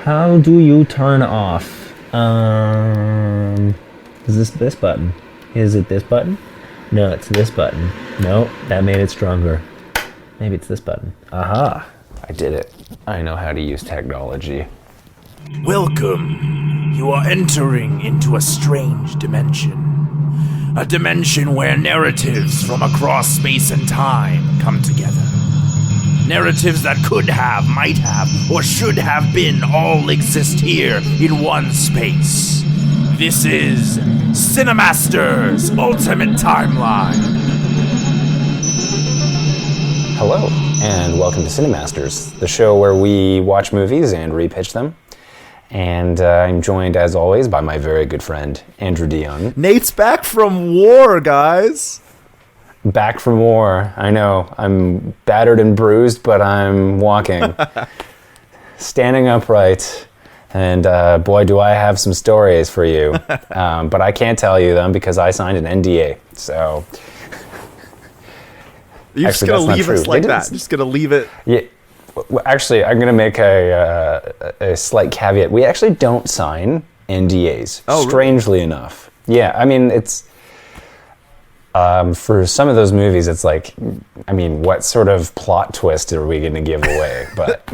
How do you turn off? Is this button? Is it this button? No, it's this button. No, that made it stronger. Maybe it's this button. Aha! I did it. I know how to use technology. Welcome. You are entering into a strange dimension. A dimension where narratives from across space and time come together. Narratives that could have, might have, or should have been all exist here in one space. This is CineCasters Ultimate Timeline. Hello, and welcome to CineCasters, the show where we watch movies and repitch them. And I'm joined, as always, by my very good friend, Andrew DeYoung. Nate's back from war, guys. Back from war. I know. I'm battered and bruised, but I'm walking. Standing upright. And boy, do I have some stories for you. But I can't tell you them because I signed an NDA. So... You're just going to leave us like that. Just going to leave it. Yeah. Well, actually, I'm going to make a slight caveat. We actually don't sign NDAs, strangely enough. Yeah, I mean, it's... for some of those movies, it's like, I mean, what sort of plot twist are we going to give away? But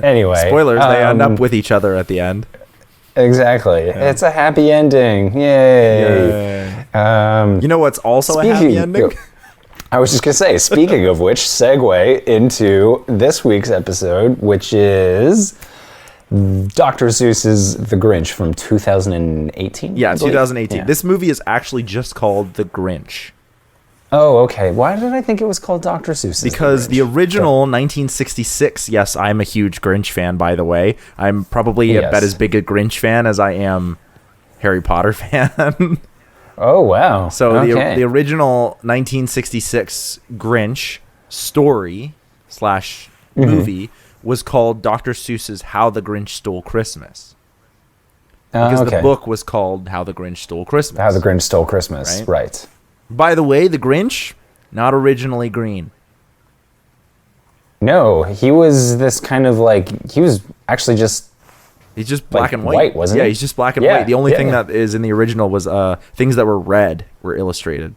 anyway. Spoilers, they end up with each other at the end. Exactly. Yeah. It's a happy ending. Yay. You know what's also a happy ending? I was just going to say, speaking of which, segue into this week's episode, which is Dr. Seuss's The Grinch from 2018? Yeah, 2018. Yeah. This movie is actually just called The Grinch. Oh, okay. Why did I think it was called Dr. Seuss's Because the original 1966, yes, I'm a huge Grinch fan, by the way. I'm probably about as big a Grinch fan as I am Harry Potter fan. Oh, wow. So the original 1966 Grinch story / movie was called Dr. Seuss's How the Grinch Stole Christmas. Because the book was called How the Grinch Stole Christmas. How the Grinch Stole Christmas, right. By the way, the Grinch, not originally green. No, he was this kind of like, he was actually just... He's just black and white, wasn't he? Yeah, he's just black and white. The only thing that is in the original was things that were red were illustrated.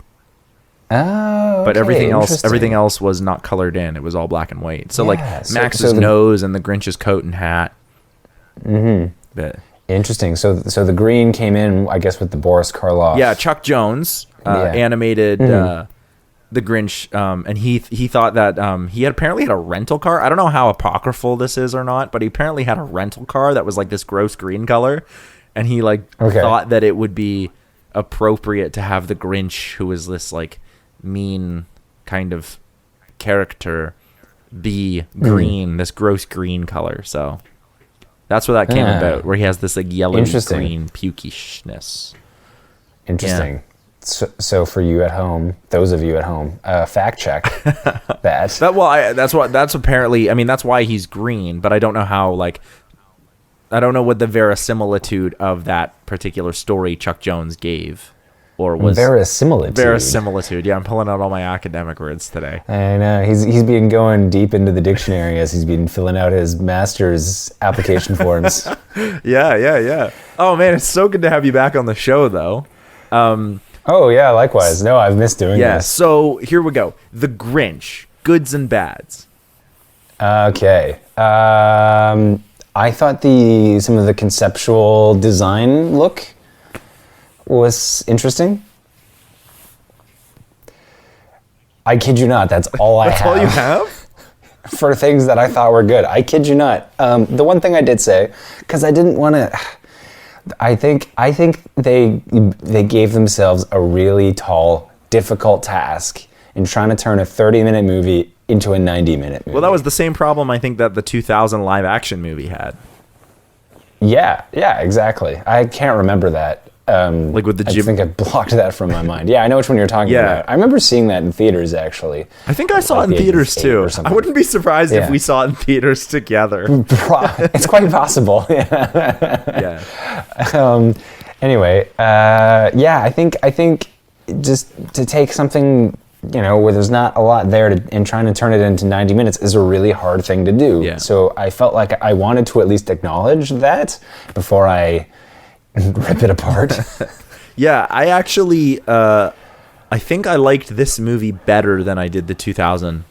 Oh, but everything else was not colored in. It was all black and white. So like Max's nose and the Grinch's coat and hat. Mm-hmm. But interesting. So the green came in, I guess, with the Boris Karloff. Yeah, Chuck Jones animated the Grinch, and he thought that he had apparently had a rental car. I don't know how apocryphal this is or not, but he apparently had a rental car that was like this gross green color, and he thought that it would be appropriate to have the Grinch, who was this like mean kind of character, be green, this gross green color. So that's where that came about, where he has this like yellow green pukishness. Interesting. Yeah. So for you at home, those of you at home, fact check that. That's apparently, I mean, that's why he's green, but I don't know how, I don't know what the verisimilitude of that particular story Chuck Jones gave. Or was verisimilitude. Yeah, I'm pulling out all my academic words today. I know. He's been going deep into the dictionary as he's been filling out his master's application forms. Yeah. Oh, man, it's so good to have you back on the show, though. Oh, yeah, likewise. No, I've missed doing this. Yeah, so here we go. The Grinch, goods and bads. Okay. I thought some of the conceptual design look was interesting. I kid you not, that's all I have. That's all you have? For things that I thought were good. I kid you not. The one thing I did say, because I didn't want to... I think they gave themselves a really tall, difficult task in trying to turn a 30-minute movie into a 90-minute movie. Well, that was the same problem I think that the 2000 live-action movie had. Yeah, exactly. I can't remember that. Like with the I think I blocked that from my mind. Yeah, I know which one you're talking about. I remember seeing that in theaters, actually. I think I saw it in theaters, too. I wouldn't be surprised if we saw it in theaters together. It's quite possible. Yeah. Anyway, I think just to take something where there's not a lot there and trying to turn it into 90 minutes is a really hard thing to do. Yeah. So I felt like I wanted to at least acknowledge that before I rip it apart. Yeah, I actually, I think I liked this movie better than I did the 2000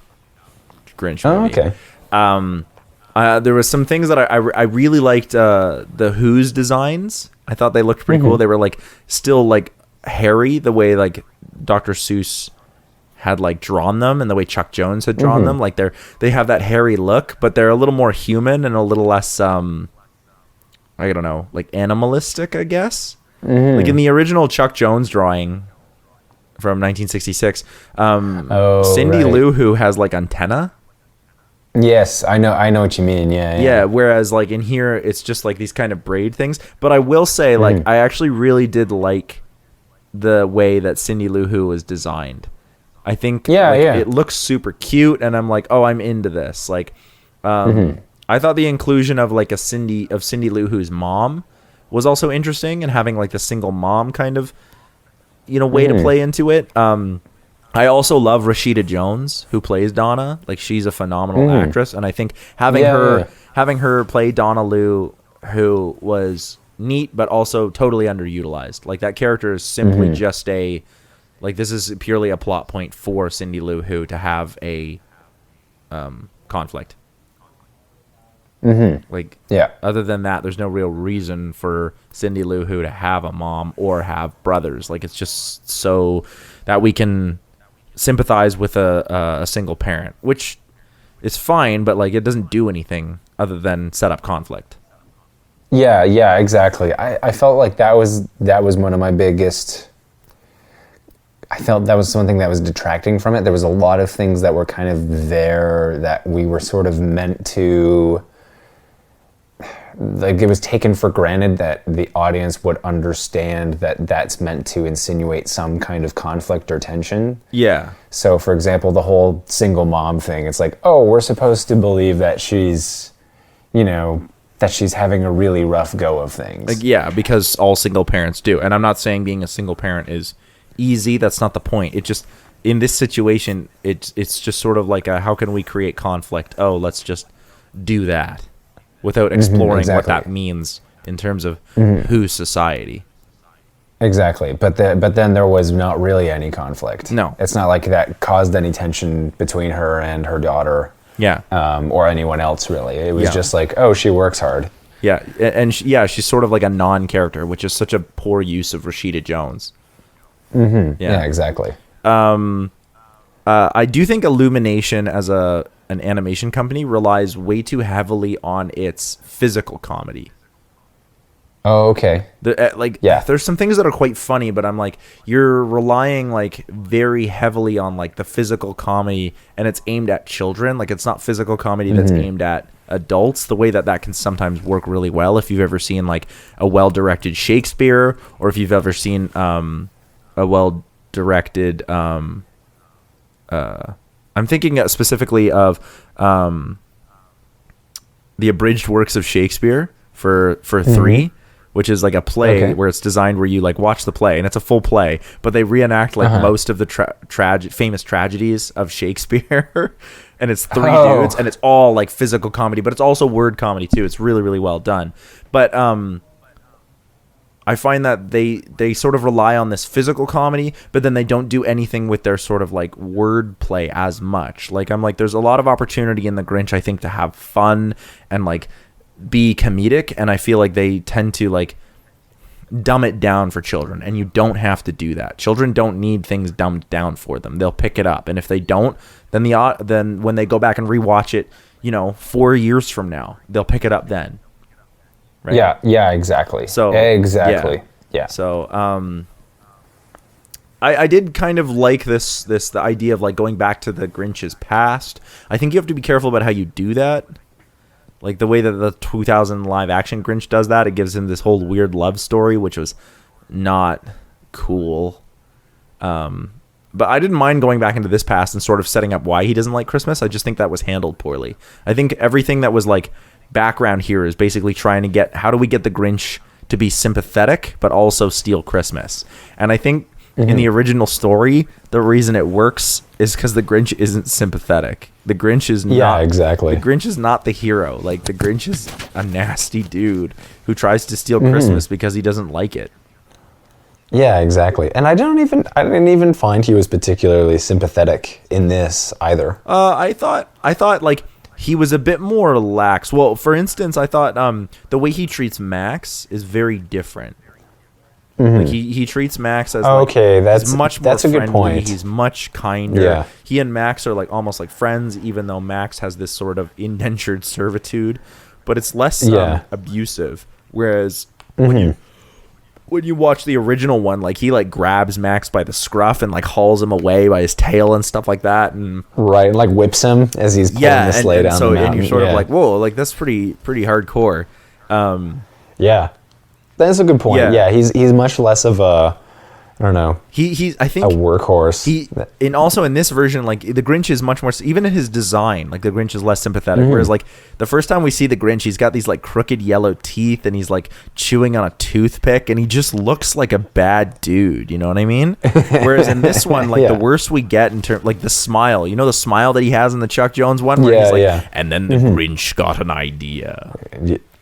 Grinch movie. Oh, okay. There was some things that I really liked. The Who's designs, I thought they looked pretty cool. They were like still like hairy, the way like Dr. Seuss had like drawn them, and the way Chuck Jones had drawn them. Like they have that hairy look, but they're a little more human and a little less I don't know, like animalistic, I guess. Like in the original Chuck Jones drawing from 1966, Cindy Lou Who has like antenna. Yes, I know what you mean. Yeah. Whereas like in here, it's just like these kind of braid things. But I will say, like, I actually really did like the way that Cindy Lou Who was designed. I think it looks super cute, and I'm like, oh, I'm into this. Like, I thought the inclusion of like Cindy Lou Who's mom was also interesting, and having like the single mom kind of, way to play into it. I also love Rashida Jones, who plays Donna. Like, she's a phenomenal actress, and I think having her play Donna Lou, who was neat but also totally underutilized. Like, that character is simply just this is purely a plot point for Cindy Lou Who to have a conflict. Other than that, there's no real reason for Cindy Lou Who to have a mom or have brothers. Like, it's just so that we can sympathize with a single parent, which is fine, but like, it doesn't do anything other than set up conflict. Yeah, exactly. I felt like that was one of my biggest. I felt that was something that was detracting from it. There was a lot of things that were kind of there that we were sort of meant to, like, it was taken for granted that the audience would understand that that's meant to insinuate some kind of conflict or tension. Yeah. So, for example, the whole single mom thing, it's like, oh, we're supposed to believe that she's, that she's having a really rough go of things. Like, yeah, because all single parents do. And I'm not saying being a single parent is easy. That's not the point. It just, in this situation, it's just sort of like how can we create conflict? Oh, let's just do that without exploring what that means in terms of whose society. Exactly. But then there was not really any conflict. No. It's not like that caused any tension between her and her daughter. Yeah. Or anyone else, really. It was just like, oh, she works hard. Yeah. And she's sort of like a non-character, which is such a poor use of Rashida Jones. Yeah, exactly. I do think Illumination as an animation company relies way too heavily on its physical comedy. Oh, okay. There's some things that are quite funny, but I'm like, you're relying like very heavily on like the physical comedy, and it's aimed at children. Like, it's not physical comedy that's aimed at adults, the way that can sometimes work really well. If you've ever seen like a well-directed Shakespeare, or if you've ever seen a well-directed I'm thinking specifically of the abridged works of Shakespeare for 3, which is like a play where it's designed where you like watch the play, and it's a full play, but they reenact like most of the famous tragedies of Shakespeare. And it's 3 dudes, and it's all like physical comedy, but it's also word comedy too. It's really, really well done. But I find that they sort of rely on this physical comedy, but then they don't do anything with their sort of like word play as much. Like, I'm like, there's a lot of opportunity in The Grinch, I think, to have fun and like be comedic, and I feel like they tend to like dumb it down for children, and you don't have to do that. Children don't need things dumbed down for them. They'll pick it up, and if they don't, then when they go back and rewatch it, 4 years from now, they'll pick it up then. Right? Yeah, exactly. So exactly. Yeah. So I did kind of like the idea of like going back to the Grinch's past. I think you have to be careful about how you do that. Like the way that the 2000 live action Grinch does that, it gives him this whole weird love story, which was not cool. But I didn't mind going back into this past and sort of setting up why he doesn't like Christmas. I just think that was handled poorly. I think everything that was like background here is basically trying to how do we get the Grinch to be sympathetic but also steal Christmas. And I think in the original story, the reason it works is because the Grinch isn't sympathetic. The Grinch is not. Yeah, exactly. The Grinch is not the hero. Like, the Grinch is a nasty dude who tries to steal Christmas because he doesn't like it. Yeah, exactly. And I didn't even find he was particularly sympathetic in this either. I thought like he was a bit more lax. Well, for instance, I thought the way he treats Max is very different. Like he treats Max as that's much more that's a friendly. good point. He's much kinder. Yeah. He and Max are like almost like friends, even though Max has this sort of indentured servitude, but it's less abusive. Whereas when you watch the original one, like he like grabs Max by the scruff and like hauls him away by his tail and stuff like that, and right, and like whips him as he's pulling the sleigh down the mountain. And you're sort of like, whoa, like that's pretty hardcore. Yeah. That's a good point. Yeah, he's much less of a, I don't know. I think a workhorse. And also in this version, like the Grinch is much more, even in his design, like the Grinch is less sympathetic. Whereas like the first time we see the Grinch, he's got these like crooked yellow teeth and he's like chewing on a toothpick and he just looks like a bad dude. You know what I mean? Whereas in this one, like the worse we get in terms, like the smile, the smile that he has in the Chuck Jones one, where he's like, and then the Grinch got an idea.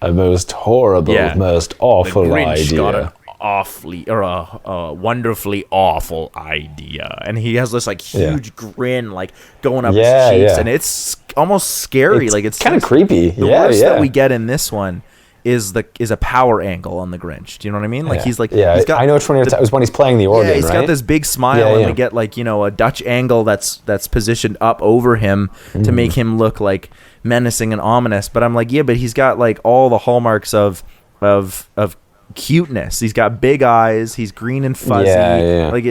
A most horrible, most awful the Grinch idea. Got an a wonderfully awful idea, and he has this like huge grin like going up his cheeks, and it's almost scary. It's kind of creepy. The worst that we get in this one is a power angle on the Grinch. Do you know what I mean? Like he's like, he's got, I know which one it was when he's playing the organ. Yeah, he's right? got this big smile, and we get like a Dutch angle that's positioned up over him to make him look like menacing and ominous. But I'm like, but he's got like all the hallmarks of cuteness. He's got big eyes. He's green and fuzzy. Like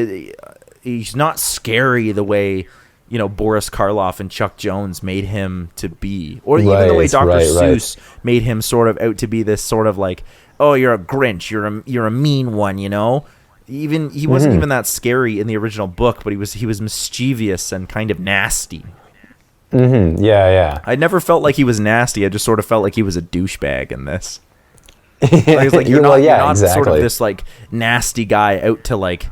he's not scary the way Boris Karloff and Chuck Jones made him to be, or even the way Dr. Seuss made him sort of out to be this sort of like, oh, you're a Grinch, you're a mean one. Even he wasn't even that scary in the original book, but he was mischievous and kind of nasty. I never felt like he was nasty. I just sort of felt like he was a douchebag in this. Like, it's like you're not sort of this like nasty guy out to like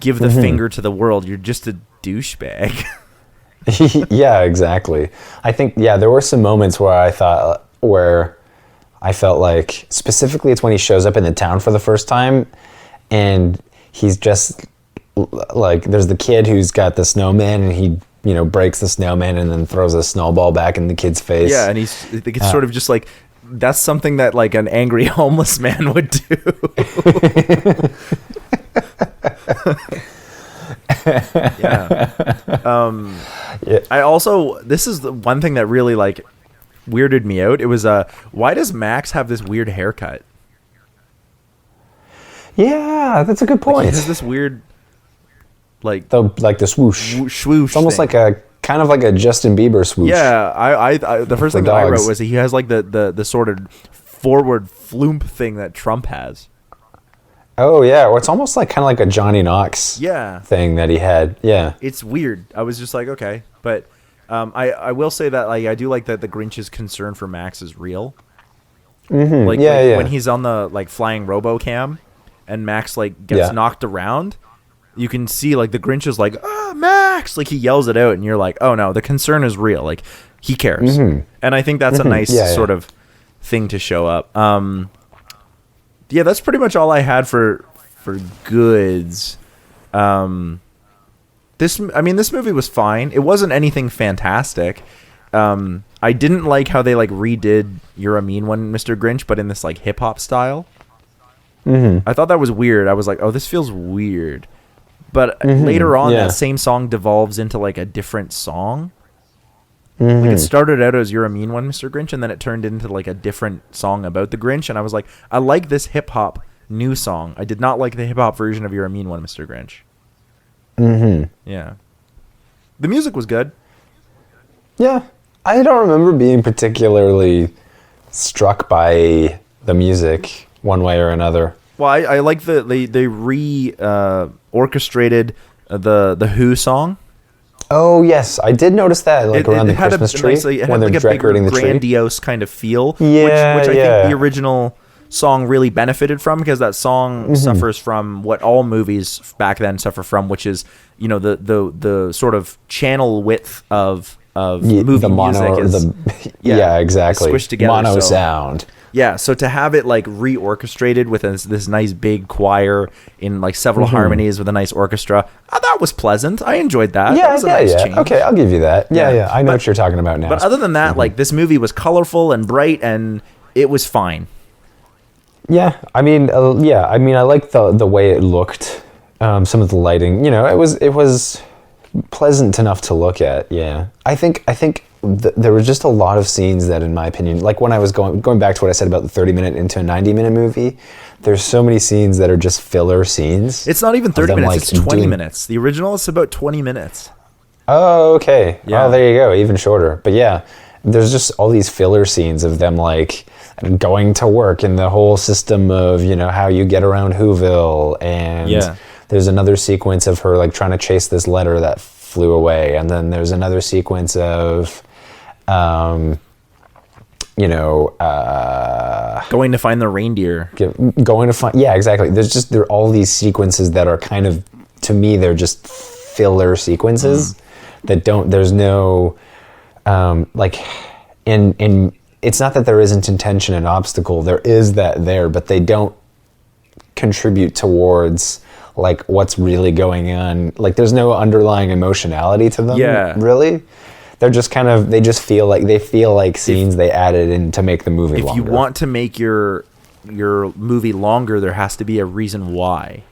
give the finger to the world. You're just a douchebag. Yeah, exactly. I think there were some moments where I felt like, specifically it's when he shows up in the town for the first time and he's just like, there's the kid who's got the snowman and he breaks the snowman and then throws a snowball back in the kid's face. Yeah, and it's sort of just like, that's something that like an angry homeless man would do. I also, this is the one thing that really like weirded me out. It was why does Max have this weird haircut? Yeah, that's a good point. Like, he has this weird like the swoosh. Swoosh. It's almost like a kind of like a Justin Bieber swoosh. Yeah, I the first thing that I wrote was he has like the sort of forward floomp thing that Trump has. Oh yeah, or it's almost like kind of like a Johnny Knox thing that he had. Yeah, it's weird. I was just like, okay, but I will say that like I do like that the Grinch's concern for Max is real. Like when he's on the like flying RoboCam and Max like gets knocked around, you can see like the Grinch is like, Max, like he yells it out and you're like, oh no, the concern is real, like he cares. And I think that's a nice sort of thing to show up. That's pretty much all I had for goods. This movie was fine. It wasn't anything fantastic. I didn't like how they like redid You're a Mean One, Mr. Grinch, but in this like hip hop style. I thought that was weird. I was like, oh, this feels weird. But later on, that same song devolves into like a different song. Like it started out as You're a Mean One, Mr. Grinch, and then it turned into like a different song about the Grinch. And I was like, I like this hip hop new song. I did not like the hip hop version of You're a Mean One, Mr. Grinch. Yeah. The music was good. Yeah. I don't remember being particularly struck by the music one way or another. Well, I like they orchestrated the Who song. Oh yes, I did notice that around the Christmas tree when they're decorating the tree. Grandiose kind of feel. Yeah, which I think the original song really benefited from, because that song suffers from what all movies back then suffer from, which is, you know, the sort of channel width of movie the mono, music is, exactly, squished together, mono sound. Yeah, so to have it like reorchestrated with this nice big choir in like several harmonies with a nice orchestra, that was pleasant. I enjoyed that. Yeah, that was a nice change. Okay, I'll give you that. Yeah. I know what you're talking about now. But other than that, like, this movie was colorful and bright, and it was fine. Yeah, I mean, I like the way it looked. Some of the lighting, you know, it was pleasant enough to look at. Yeah, I think there were just a lot of scenes that, in my opinion, like when I was going back to what I said about the 30-minute into a 90-minute movie, there's so many scenes that are just filler scenes. It's not even 30 minutes, it's 20 minutes. The original is about 20 minutes. Oh, okay. Yeah. Oh, there you go, even shorter. But yeah, there's just all these filler scenes of them like going to work and the whole system of, you know, how you get around Whoville, and there's another sequence of her like trying to chase this letter that flew away, and then there's another sequence of going to find the reindeer. Exactly. There are all these sequences that are kind of, to me, they're just filler sequences that there's no in it's not that there isn't intention and obstacle, there is that there, but they don't contribute towards like what's really going on. Like, there's no underlying emotionality to them. Really. They're just they feel like scenes they added in to make the movie longer. If you want to make your movie longer, there has to be a reason why.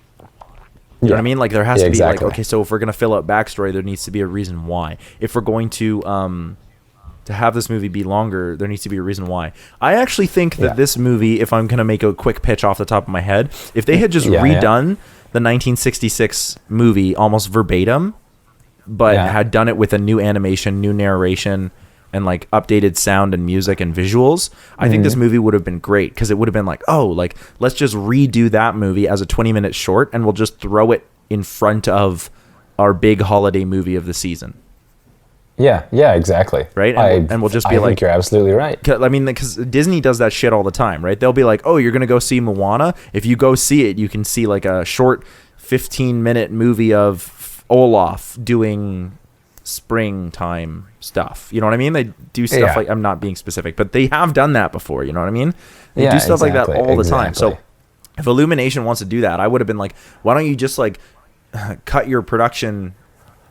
You know what I mean? Like, there has to be like, okay, so if we're going to fill out backstory, there needs to be a reason why. If we're going to have this movie be longer, there needs to be a reason why. I actually think that this movie, if I'm going to make a quick pitch off the top of my head, if they had just redone the 1966 movie almost verbatim, but had done it with a new animation, new narration, and like updated sound and music and visuals, I think this movie would have been great, because it would have been like, oh, like, let's just redo that movie as a 20-minute short, and we'll just throw it in front of our big holiday movie of the season. Yeah, exactly. Right? And we'll just be I think you're absolutely right. I mean, because Disney does that shit all the time, right? They'll be like, oh, you're going to go see Moana? If you go see it, you can see like a short 15-minute movie of Olaf doing springtime stuff. You know what I mean? They do stuff like, I'm not being specific, but they have done that before. You know what I mean? They do stuff like that all the time. So if Illumination wants to do that, I would have been like, why don't you just like cut your production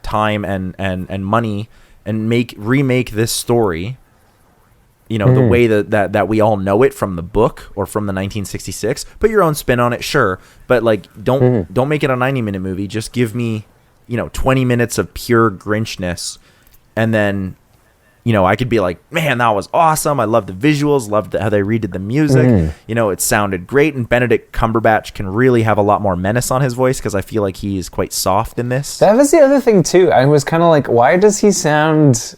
time and money and remake this story, you know, the way that we all know it from the book or from the 1966. Put your own spin on it, sure, but like don't make it a 90-minute movie. Just give me, you know, 20 minutes of pure Grinchness, and then, you know, I could be like, man, that was awesome. I loved the visuals, loved how they redid the music. You know, it sounded great, and Benedict Cumberbatch can really have a lot more menace on his voice, because I feel like he is quite soft in this. That was the other thing too. I was kind of like, why does he sound?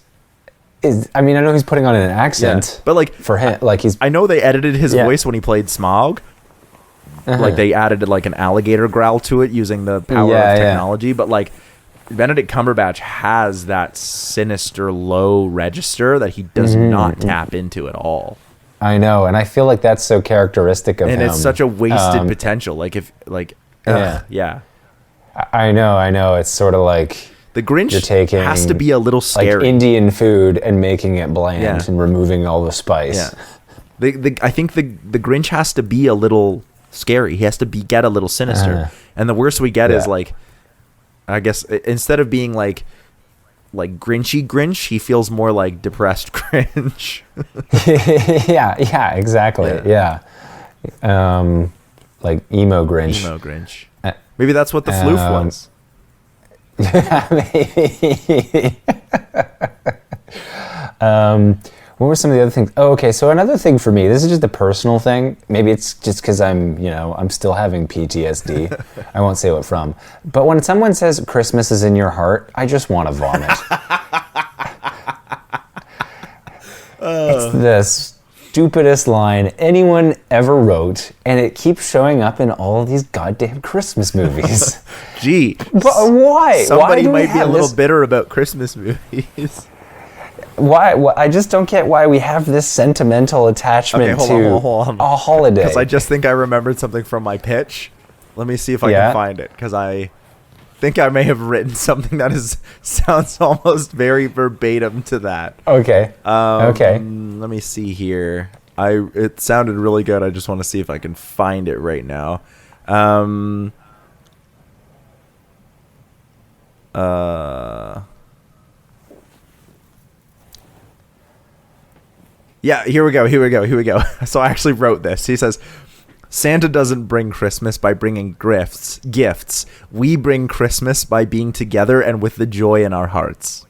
I mean, I know he's putting on an accent, but like for him, like I know they edited his voice when he played Smaug. Like they added like an alligator growl to it using the power of technology, but like Benedict Cumberbatch has that sinister low register that he does not tap into at all. I know, and I feel like that's so characteristic of him. And it's such a wasted potential. Like if like I know. It's sort of like the Grinch has to be a little scary. Like Indian food and making it bland and removing all the spice. Yeah. I think the Grinch has to be a little scary. He has to get a little sinister. And the worst we get is like, I guess instead of being like Grinchy Grinch, he feels more like depressed Grinch. yeah, exactly. Yeah. Like emo Grinch. Emo Grinch. Maybe that's what the floof was. Maybe. What were some of the other things? Oh, okay. So another thing for me, this is just a personal thing. Maybe it's just because I'm still having PTSD. I won't say what from. But when someone says Christmas is in your heart, I just want to vomit. It's the stupidest line anyone ever wrote, and it keeps showing up in all of these goddamn Christmas movies. Gee. But why? Somebody Why might be a little bitter about Christmas movies. Why? I just don't get why we have this sentimental attachment hold on. a holiday. Because I just think I remembered something from my pitch. Let me see if I can find it, because I think I may have written something that sounds almost very verbatim to that. Okay. Okay. Let me see here. It sounded really good. I just want to see if I can find it right now. Yeah, here we go. So I actually wrote this. He says, Santa doesn't bring Christmas by bringing gifts. We bring Christmas by being together and with the joy in our hearts.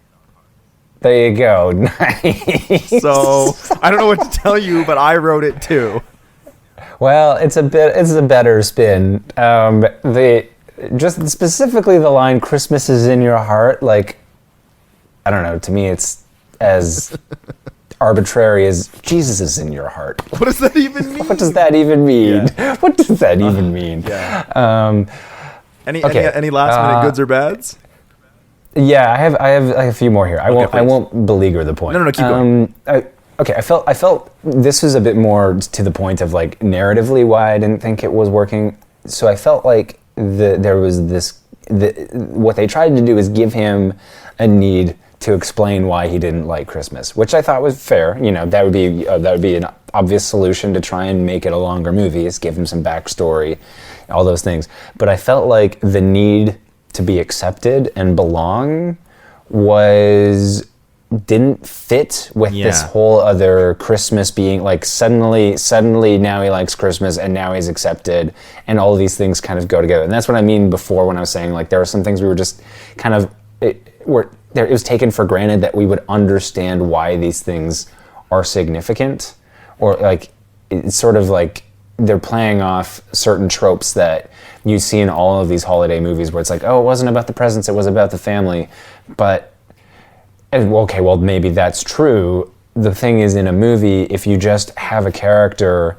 There you go. Nice. So I don't know what to tell you, but I wrote it too. Well, it's a better spin. Just specifically the line "Christmas is in your heart." Like, I don't know. To me, it's as arbitrary as Jesus is in your heart. What does that even mean? What does that even mean? Yeah. What does that even mean? Yeah. Any last minute goods or bads? Yeah, I have a few more here. I won't beleaguer the point. No, keep going. I felt this was a bit more to the point of like narratively why I didn't think it was working. So I felt like there was what they tried to do is give him a need to explain why he didn't like Christmas, which I thought was fair. You know, that would be an obvious solution to try and make it a longer movie, is give him some backstory, all those things. But I felt like the need to be accepted and belong didn't fit with this whole other Christmas being like suddenly now he likes Christmas and now he's accepted, and all of these things kind of go together. And that's what I mean before when I was saying like there are some things we were just kind of it was taken for granted that we would understand why these things are significant, or like it's sort of like they're playing off certain tropes that you see in all of these holiday movies where it's like, oh, it wasn't about the presents, it was about the family. But, okay, well, maybe that's true. The thing is, in a movie, if you just have a character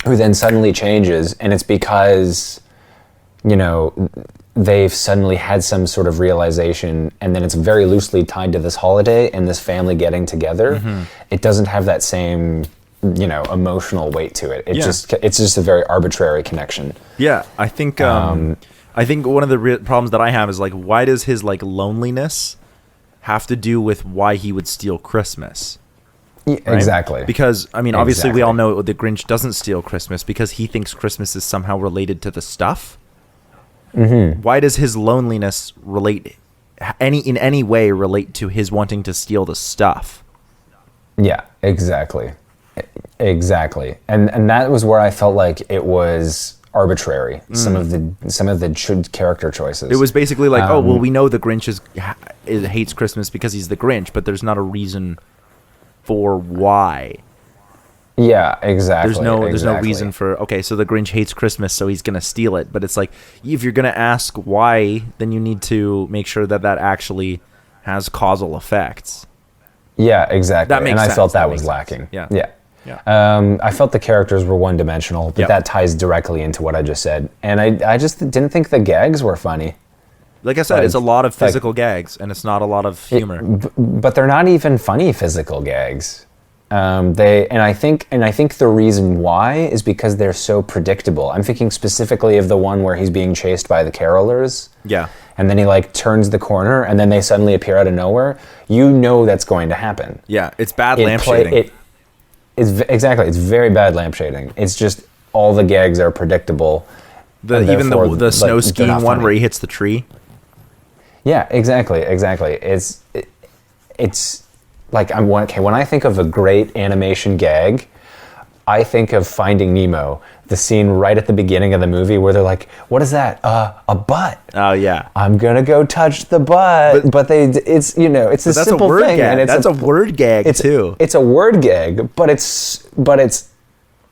who then suddenly changes, and it's because, you know, they've suddenly had some sort of realization, and then it's very loosely tied to this holiday and this family getting together, it doesn't have that same, you know, emotional weight to it. It's just a very arbitrary connection. Yeah, I think one of the problems that I have is like, why does his like loneliness have to do with why he would steal Christmas? Yeah, right? Exactly. Because I mean, obviously we all know the Grinch doesn't steal Christmas because he thinks Christmas is somehow related to the stuff. Mm-hmm. Why does his loneliness in any way relate to his wanting to steal the stuff? Yeah, exactly. And that was where I felt like it was arbitrary. Some of the character choices. It was basically like, oh well, we know the Grinch hates Christmas because he's the Grinch, but there's not a reason for why. Yeah, exactly. There's no reason for, okay, so the Grinch hates Christmas, so he's gonna steal it. But it's like, if you're gonna ask why, then you need to make sure that actually has causal effects. Yeah, exactly. That makes sense. I felt that was lacking. Yeah. I felt the characters were one-dimensional, but that ties directly into what I just said. And I just didn't think the gags were funny. Like I said, it's a lot of physical gags, and it's not a lot of humor. But they're not even funny physical gags. I think the reason why is because they're so predictable. I'm thinking specifically of the one where he's being chased by the carolers. Yeah. And then he like turns the corner, and then they suddenly appear out of nowhere. You know that's going to happen. Yeah, it's bad lampshading. It's very bad lampshading. It's just all the gags are predictable. Even the snow skiing one where he hits the tree. Yeah, exactly. It's like when I think of a great animation gag, I think of Finding Nemo, the scene right at the beginning of the movie where they're like, "What is that? A butt." Oh yeah. I'm gonna go touch the butt, but it's a simple thing, and that's a word gag too. It's a word gag, but it's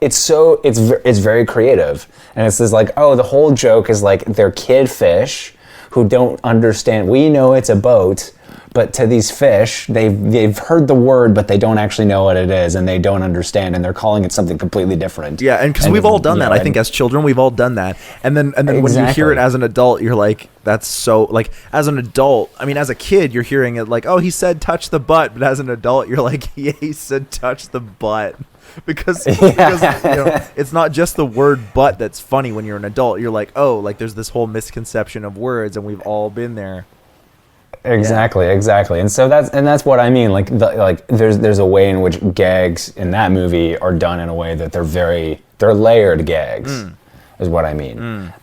very creative, and it's this like, oh, the whole joke is like they're kid fish who don't understand. We know it's a boat, But to these fish, they've heard the word, but they don't actually know what it is, and they don't understand, and they're calling it something completely different. Yeah, and because we've all done that. I think as children, we've all done that. And then when you hear it as an adult, you're like, that's so, like, as an adult, I mean, as a kid, you're hearing it like, oh, he said touch the butt. But as an adult, you're like, yeah, he said touch the butt. Because it's not just the word butt that's funny when you're an adult. You're like, oh, like there's this whole misconception of words, and we've all been there. Exactly. And so that's what I mean. Like there's a way in which gags in that movie are done in a way that they're layered gags, is what I mean.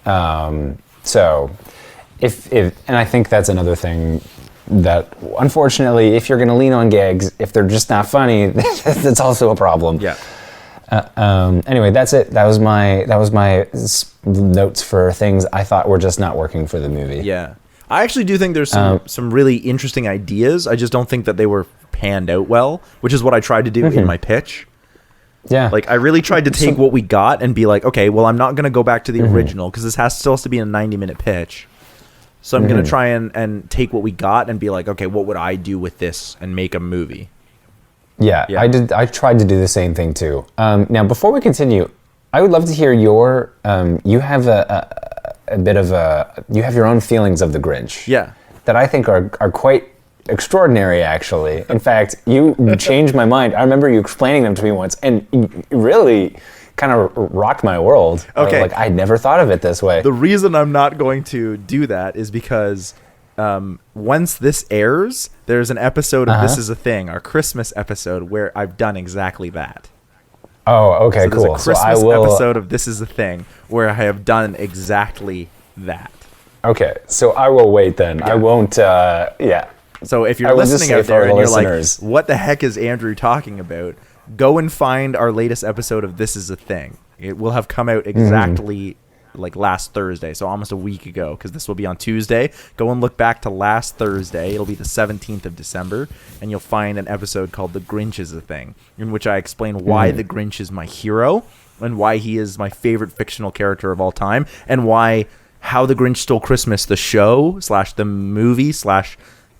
So if and I think that's another thing that unfortunately, if you're going to lean on gags, if they're just not funny, that's also a problem. Yeah. Anyway, that's it. That was my notes for things I thought were just not working for the movie. Yeah. I actually do think there's some really interesting ideas. I just don't think that they were panned out well, which is what I tried to do in my pitch. Yeah. Like, I really tried to take what we got and be like, okay, well, I'm not going to go back to the original because this still has to be a 90-minute pitch. So I'm going to try and take what we got and be like, okay, what would I do with this and make a movie? Yeah. I tried to do the same thing too. Now, before we continue, I would love to hear your, you have you have your own feelings of the Grinch. Yeah. That I think are quite extraordinary, actually. In fact, you changed my mind. I remember you explaining them to me once, and it really kind of rocked my world. Okay. Like, I never thought of it this way. The reason I'm not going to do that is because once this airs, there's an episode of This Is a Thing, our Christmas episode, where I've done exactly that. Oh, okay, so cool. There's a Christmas episode of This Is a Thing where I have done exactly that. Okay, so I will wait then. Yeah. I won't, So if you're listening out there and you're like, what the heck is Andrew talking about? Go and find our latest episode of This Is a Thing. It will have come out exactly like last Thursday, so almost a week ago, because this will be on Tuesday. Go and look back to last Thursday. It'll be the 17th of December, and you'll find an episode called The Grinch Is a Thing, in which I explain why the Grinch is my hero and why he is my favorite fictional character of all time, and why How the Grinch Stole Christmas, the show / the movie /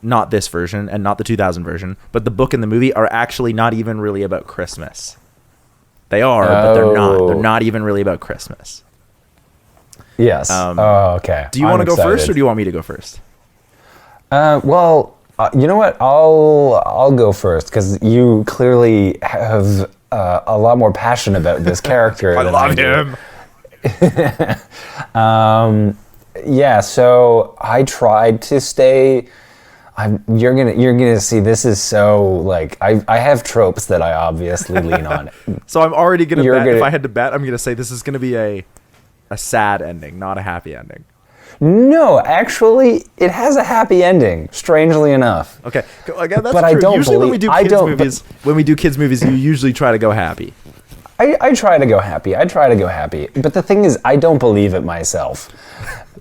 not this version and not the 2000 version, but the book and the movie are actually not even really about Christmas. They are, but they're not. They're not even really about Christmas. Yes. Okay. Do you want to go first, or do you want me to go first? Well, you know what? I'll go first, because you clearly have a lot more passion about this character. I love him. Yeah. So I tried to stay. You're gonna see. This is so like I have tropes that I obviously lean on. So I'm already gonna bet. If I had to bet, I'm gonna say this is gonna be a sad ending, not a happy ending. No, actually, it has a happy ending. Strangely enough. Okay, again, that's but true. I don't usually believe, when we do kids movies, you usually try to go happy. I try to go happy. But the thing is, I don't believe it myself.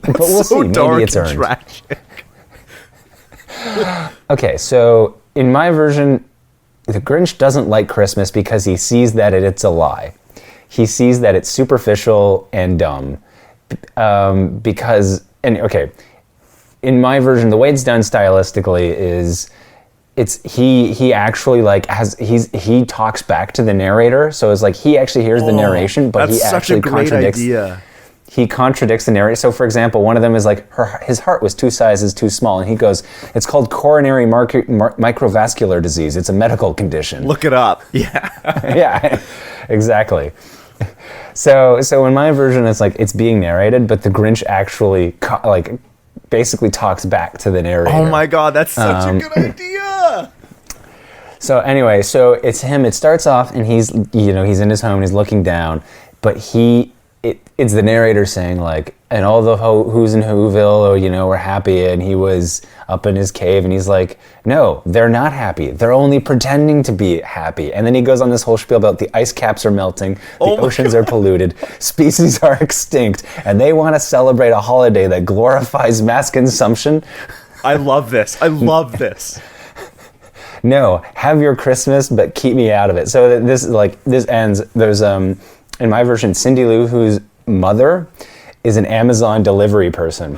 But we'll see. Maybe it's earned. Tragic. Okay, so in my version, the Grinch doesn't like Christmas because he sees that it's a lie. He sees that it's superficial and dumb. In my version, the way it's done stylistically is he actually he talks back to the narrator, so it's like he actually hears the narration, but he actually contradicts. Idea. He contradicts the narrator. So, for example, one of them is like his heart was 2 sizes too small, and he goes, "It's called coronary microvascular disease. It's a medical condition. Look it up." Yeah. Yeah, exactly. So in my version, it's like it's being narrated, but the Grinch actually basically talks back to the narrator. Oh my God, that's such a good idea. So anyway, so it's him. It starts off, and he's in his home, and he's looking down, but it's the narrator saying like, and all the who's in Whoville, were happy, and he was up in his cave, and he's like, no, they're not happy. They're only pretending to be happy. And then he goes on this whole spiel about the ice caps are melting, the oceans are polluted, species are extinct, and they want to celebrate a holiday that glorifies mass consumption. I love this. No, have your Christmas, but keep me out of it. So this ends. There's in my version, Cindy Lou, whose mother is an Amazon delivery person.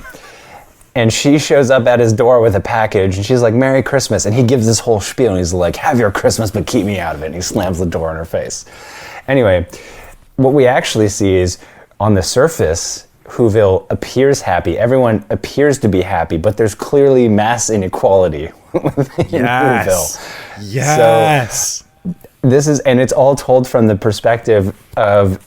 And she shows up at his door with a package, and she's like, Merry Christmas. And he gives this whole spiel, and he's like, have your Christmas, but keep me out of it. And he slams the door in her face. Anyway, what we actually see is, on the surface, Whoville appears happy. Everyone appears to be happy, but there's clearly mass inequality within Whoville. Yes. So this is, and it's all told from the perspective of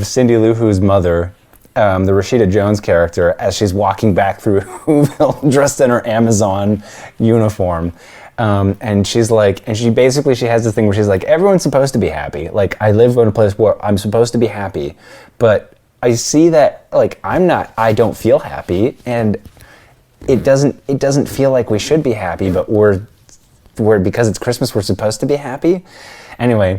Cindy Lou Who's mother, the Rashida Jones character, as she's walking back through Whoville dressed in her Amazon uniform. And she's like, and she has this thing where she's like, everyone's supposed to be happy. Like, I live in a place where I'm supposed to be happy, but I see that, like, I don't feel happy, and it doesn't feel like we should be happy, but we're because it's Christmas, we're supposed to be happy. Anyway,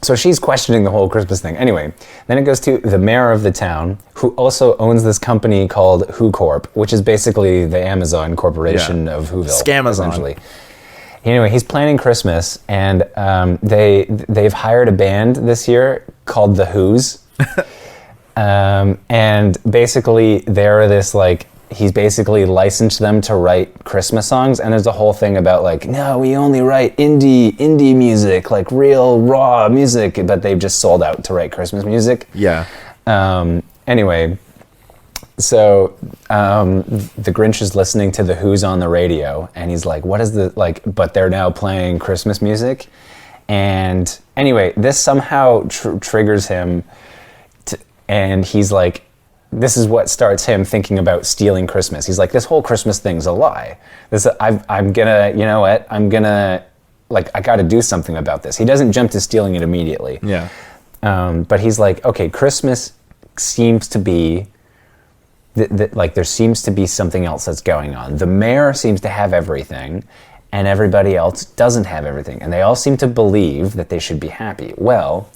so she's questioning the whole Christmas thing. Anyway, then it goes to the mayor of the town, who also owns this company called Who Corp, which is basically the Amazon corporation of Whoville. Scamazon. Essentially. Anyway, he's planning Christmas, and they've hired a band this year called The Who's. And basically they're this, like, he's basically licensed them to write Christmas songs, and there's a whole thing about, like, no, we only write indie music, like real raw music, but they've just sold out to write Christmas music. Yeah. Anyway, so the Grinch is listening to The Who's on the radio, and he's like, what is the, like, but they're now playing Christmas music. And anyway, this somehow triggers him, and he's like, this is what starts him thinking about stealing Christmas. He's like, this whole Christmas thing's a lie. I'm gonna, you know what? I'm gonna, like, I gotta do something about this. He doesn't jump to stealing it immediately. Yeah. But he's like, okay, Christmas seems to be, like, there seems to be something else that's going on. The mayor seems to have everything, and everybody else doesn't have everything. And they all seem to believe that they should be happy. Well,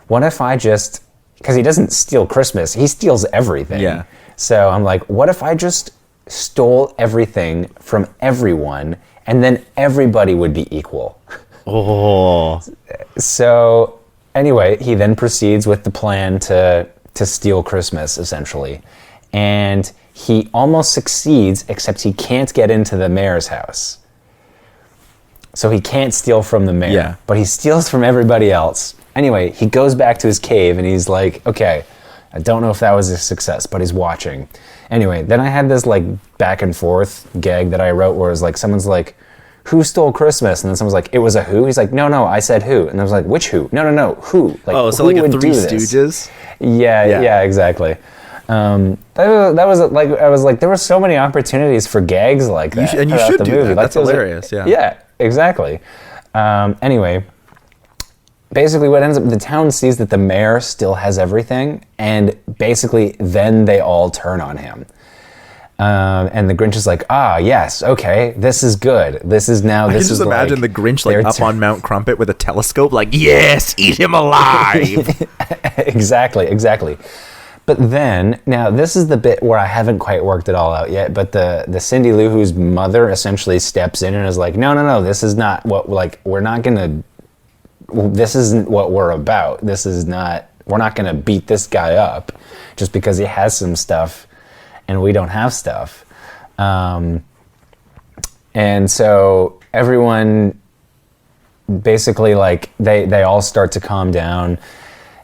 what if I just, because he doesn't steal Christmas, he steals everything. Yeah. So I'm like, what if I just stole everything from everyone, and then everybody would be equal? Oh. So anyway, he then proceeds with the plan to steal Christmas, essentially. And he almost succeeds, except he can't get into the mayor's house. So he can't steal from the mayor, but he steals from everybody else. Anyway, he goes back to his cave, and he's like, okay, I don't know if that was a success, but he's watching. Anyway, then I had this, like, back and forth gag that I wrote where it was like, someone's like, who stole Christmas? And then someone's like, it was a who? He's like, no, I said who. And I was like, which who? No, who? Like, oh, so who like a would Three do this? Stooges? Yeah, exactly. That was like, I was like, there were so many opportunities for gags like that. And you should the do movie. that. Like, That's hilarious. Yeah, exactly. Anyway, basically what ends up, the town sees that the mayor still has everything, and basically then they all turn on him. And the Grinch is like, yes, okay, this is good. This is now, I this can is just imagine like, the Grinch, like, up on Mount Crumpet with a telescope, like, yes, eat him alive. Exactly. But then, now this is the bit where I haven't quite worked it all out yet, but the Cindy Lou Who's mother essentially steps in and is like, no, this is not what, like, this isn't what we're about. We're not gonna beat this guy up just because he has some stuff and we don't have stuff. And so everyone basically, like, they all start to calm down,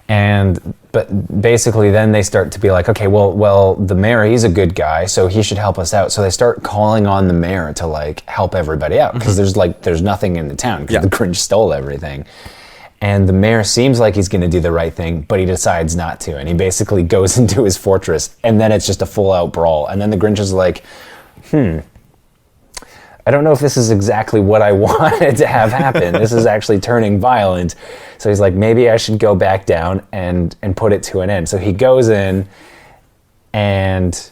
but basically then they start to be like, okay, well, the mayor, he's a good guy, so he should help us out. So they start calling on the mayor to, like, help everybody out, because there's nothing in the town, because the Grinch stole everything. And the mayor seems like he's going to do the right thing, but he decides not to. And he basically goes into his fortress, and then it's just a full-out brawl. And then the Grinch is like, I don't know if this is exactly what I wanted to have happen. This is actually turning violent. So he's like, maybe I should go back down and put it to an end. So he goes in, and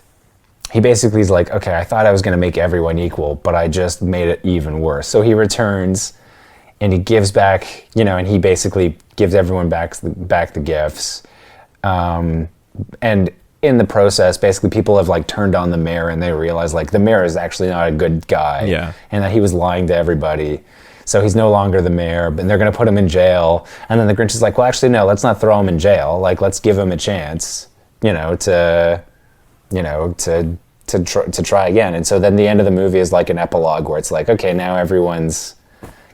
he basically is like, okay, I thought I was going to make everyone equal, but I just made it even worse. So he returns, and he gives back, and he basically gives everyone back the gifts. And in the process, basically people have, like, turned on the mayor, and they realize, like, the mayor is actually not a good guy. Yeah. And that he was lying to everybody. So he's no longer the mayor, but they're going to put him in jail. And then the Grinch is like, well, actually, no, let's not throw him in jail. Like, let's give him a chance, to to try again. And so then the end of the movie is like an epilogue where it's like, okay, now everyone's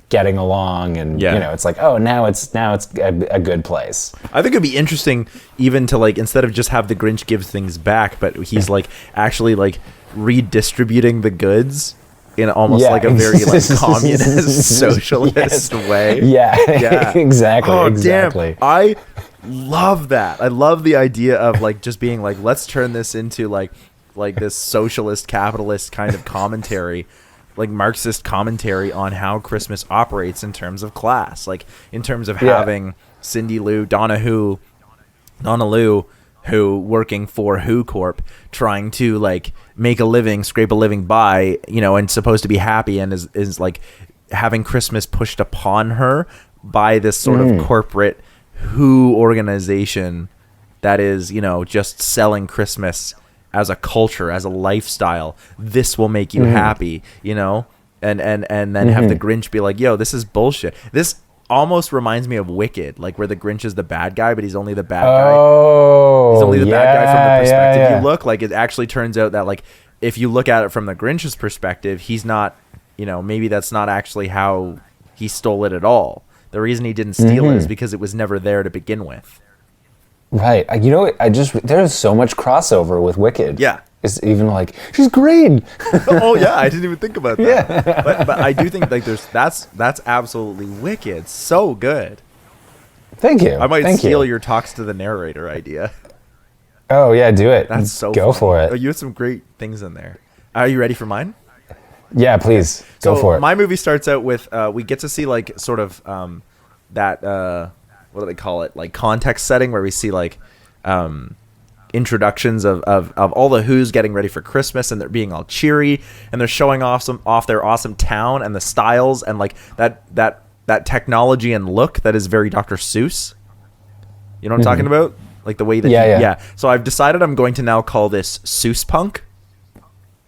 getting along, and it's like, oh, now it's a good place. I think it'd be interesting even to like, instead of just have the Grinch give things back, but he's like actually like redistributing the goods in almost like a very like communist socialist way. Yeah. exactly. Damn. I love that. I love the idea of like just being like, let's turn this into like this socialist capitalist kind of commentary, like Marxist commentary on how Christmas operates in terms of class, like in terms of having Donna Lou, who working for Who Corp, trying to like make a living, scrape a living by, and supposed to be happy, and is like having Christmas pushed upon her by this sort of corporate Who organization that is, just selling Christmas as a culture, as a lifestyle. This will make you happy, and then have the Grinch be like, yo, this is bullshit. This almost reminds me of Wicked, like where the Grinch is the bad guy, but he's only the bad guy. He's only the bad guy from the perspective you look. Like, it actually turns out that like if you look at it from the Grinch's perspective, he's not, maybe that's not actually how he stole it at all. The reason he didn't steal it is because it was never there to begin with. Right. There's so much crossover with Wicked. Yeah. It's even like, she's green. Oh yeah, I didn't even think about that. Yeah. But I do think like that's absolutely Wicked. So good. Thank you. I might steal your talks to the narrator idea. Oh yeah, do it. That's so go funny. for it. Oh, you had some great things in there. Are you ready for mine? Yeah, please. Go for it. My movie starts out with we get to see like sort of that what do they call it? Like context setting, where we see like introductions of all the Who's getting ready for Christmas, and they're being all cheery, and they're showing off their awesome town and the styles, and like that technology and look that is very Dr. Seuss. You know what I'm talking about? Like the way that yeah. So I've decided I'm going to now call this Seuss punk.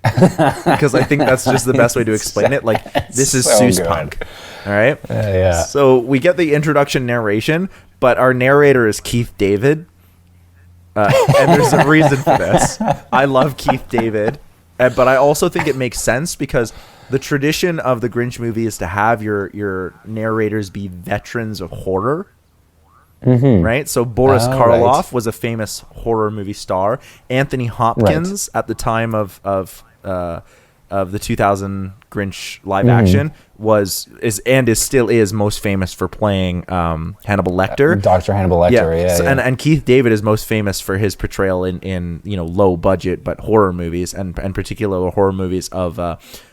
Because I think that's just the best way to explain it. Like, this is so Seuss punk. All right. Yeah. So we get the introduction narration, but our narrator is Keith David, and there's a reason for this. I love Keith David, but I also think it makes sense because the tradition of the Grinch movie is to have your narrators be veterans of horror. Right. So Boris Karloff was a famous horror movie star. Anthony Hopkins at the time of the 2000 Grinch live action is still most famous for playing Hannibal Lecter, Dr. Hannibal Lecter. And Keith David is most famous for his portrayal in low budget but horror movies, and particular horror movies of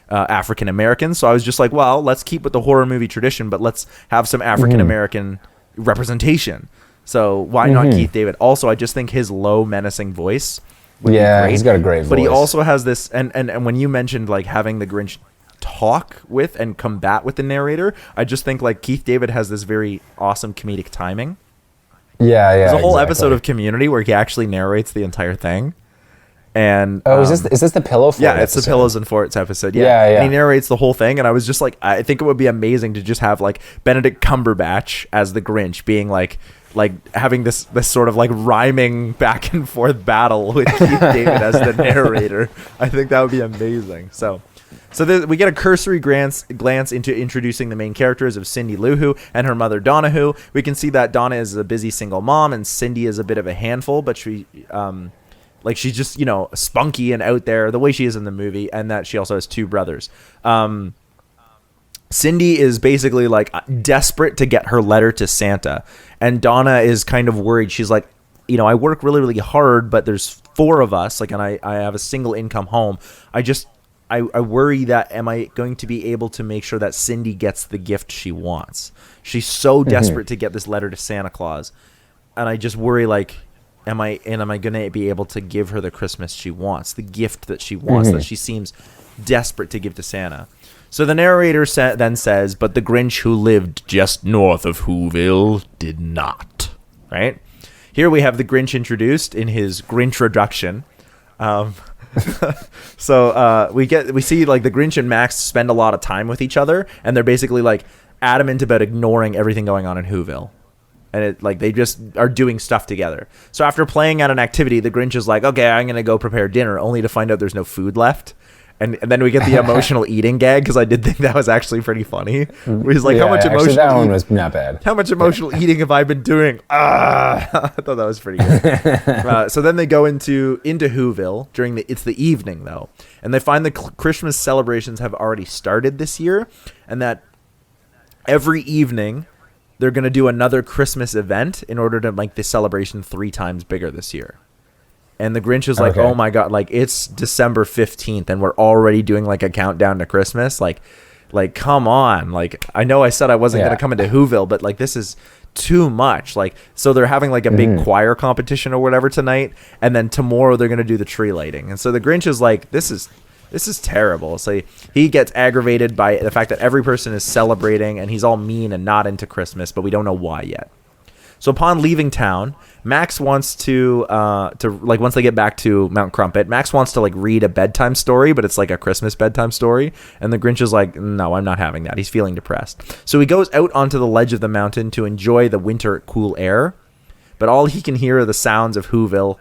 African Americans. So I was just like, well, let's keep with the horror movie tradition, but let's have some African American representation. So why not Keith David? Also, I just think his low menacing voice would be great. He's got a great voice. But he also has this, and when you mentioned like having the Grinch talk with and combat with the narrator, I just think like Keith David has this very awesome comedic timing. There's a whole episode of Community where he actually narrates the entire thing. And is this the Pillow Fort? Yeah, it's the Pillows and Forts episode. Yeah. And he narrates the whole thing, and I was just like, I think it would be amazing to just have like Benedict Cumberbatch as the Grinch, being like having this sort of like rhyming back and forth battle with Keith David as the narrator. I think that would be amazing. So we get a cursory glance into introducing the main characters of Cindy Lou Who and her mother Donna Who. We can see that Donna is a busy single mom, and Cindy is a bit of a handful, but she like she's just, spunky and out there the way she is in the movie, and that she also has two brothers. Cindy is basically like desperate to get her letter to Santa, and Donna is kind of worried. She's like, I work really, really hard, but there's four of us, like, and I have a single income home. I worry that am I going to be able to make sure that Cindy gets the gift she wants? She's so desperate to get this letter to Santa Claus, and I just worry like, am I going to be able to give her the Christmas she wants, the gift that she wants, that she seems desperate to give to Santa? So the narrator then says, but the Grinch who lived just north of Whoville did not. Right? Here we have the Grinch introduced in his Grintroduction. So we see like the Grinch and Max spend a lot of time with each other, and they're basically like adamant about ignoring everything going on in Whoville. And it like they just are doing stuff together. So after playing at an activity, the Grinch is like, okay, I'm gonna go prepare dinner, only to find out there's no food left. And then we get the emotional eating gag, because I did think that was actually pretty funny. Where he's like, how much emotional that one was not bad. How much emotional eating have I been doing? I thought that was pretty good. So then they go into Whoville it's the evening though, and they find the Christmas celebrations have already started this year, and that every evening they're going to do another Christmas event in order to make the celebration 3 times bigger this year. And the Grinch is like, oh my God, like it's December 15th and we're already doing like a countdown to Christmas. Like come on. Like, I know I said I wasn't going to come into Whoville, but like this is too much. Like, so they're having like a big choir competition or whatever tonight. And then tomorrow they're going to do the tree lighting. And so the Grinch is like, this is terrible. So he gets aggravated by the fact that every person is celebrating and he's all mean and not into Christmas, but we don't know why yet. So upon leaving town, Max wants to like, once they get back to Mount Crumpet, Max wants to like read a bedtime story, but it's like a Christmas bedtime story. And the Grinch is like, no, I'm not having that. He's feeling depressed. So he goes out onto the ledge of the mountain to enjoy the winter cool air. But all he can hear are the sounds of Whoville,